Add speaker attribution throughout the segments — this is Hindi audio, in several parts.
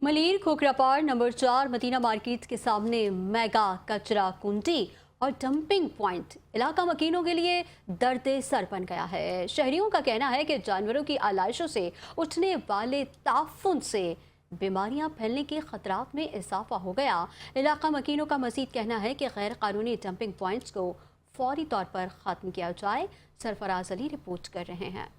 Speaker 1: मलीर खोखरापार नंबर 4 मदीना मार्केट के सामने मेगा कचरा कुंडी और डंपिंग पॉइंट इलाका मकीनों के लिए दर्द सर बन गया है। शहरियों का कहना है कि जानवरों की आलाइशों से उठने वाले ताफुन से बीमारियां फैलने के खतरात में इजाफा हो गया। इलाका मकीनों का मजीद कहना है कि गैर कानूनी डंपिंग पॉइंट्स को फौरी तौर पर ख़त्म किया जाए। सरफराज अली रिपोर्ट कर रहे हैं।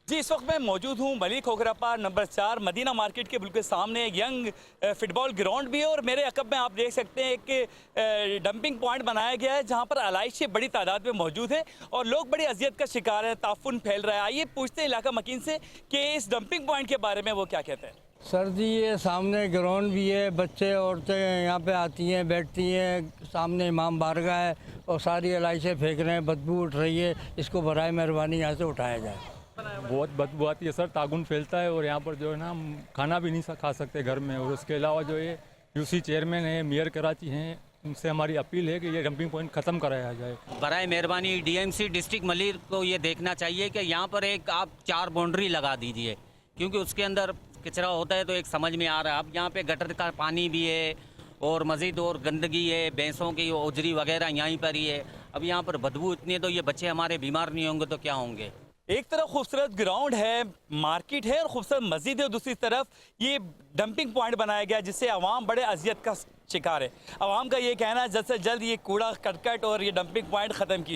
Speaker 2: जी, इस वक्त मैं मौजूद हूँ मलीर खोखरापार नंबर 4 मदीना मार्केट के बिल्कुल सामने एक यंग फुटबॉल ग्राउंड भी है और मेरे अकब में आप देख सकते हैं कि डंपिंग पॉइंट बनाया गया है जहाँ पर आलाइशें बड़ी तादाद में मौजूद है और लोग बड़ी अजियत का शिकार हैं, ताफुन फैल रहा है। आइए पूछते हैं इलाका मकीन से कि इस डंपिंग पॉइंट के बारे में वो क्या कहते हैं।
Speaker 3: सर जी, ये सामने ग्राउंड भी है, बच्चे औरतें यहाँ पे आती हैं, बैठती हैं, सामने इमाम बारगाह है और सारी आलाइशें फेंक रहे हैं, बदबू उठ रही है। इसको बराए मेहरबानी यहाँ से उठाया जाए।
Speaker 4: बहुत बदबू आती है सर, तागुन फैलता है और यहाँ पर जो है ना हम खाना भी नहीं खा सकते घर में। और उसके अलावा जो ये यूसी चेयरमैन है, मेयर कराची हैं, उनसे हमारी अपील है कि ये डंपिंग पॉइंट ख़त्म कराया जाए।
Speaker 5: बराए मेहरबानी डीएमसी डिस्ट्रिक्ट मलीर को ये देखना चाहिए कि यहाँ पर एक आप 4 बाउंड्री लगा दीजिए, क्योंकि उसके अंदर कचरा होता है तो एक समझ में आ रहा है। अब यहाँ पे गटर का पानी भी है और मज़ीद और गंदगी है, भैंसों की ओजरी वगैरह यहीं पर ही है। अब यहाँ पर बदबू इतनी है तो ये बच्चे हमारे बीमार नहीं होंगे तो क्या होंगे।
Speaker 2: एक तरफ खूबसूरत ग्राउंड है, मार्केट है और खूबसूरत मस्जिद है और दूसरी तरफ ये डंपिंग पॉइंट बनाया गया जिससे अवाम बड़े अजियत का शिकार है। अवाम का ये कहना है जल्द से जल्द ये कूड़ा करकट और ये डंपिंग पॉइंट ख़त्म की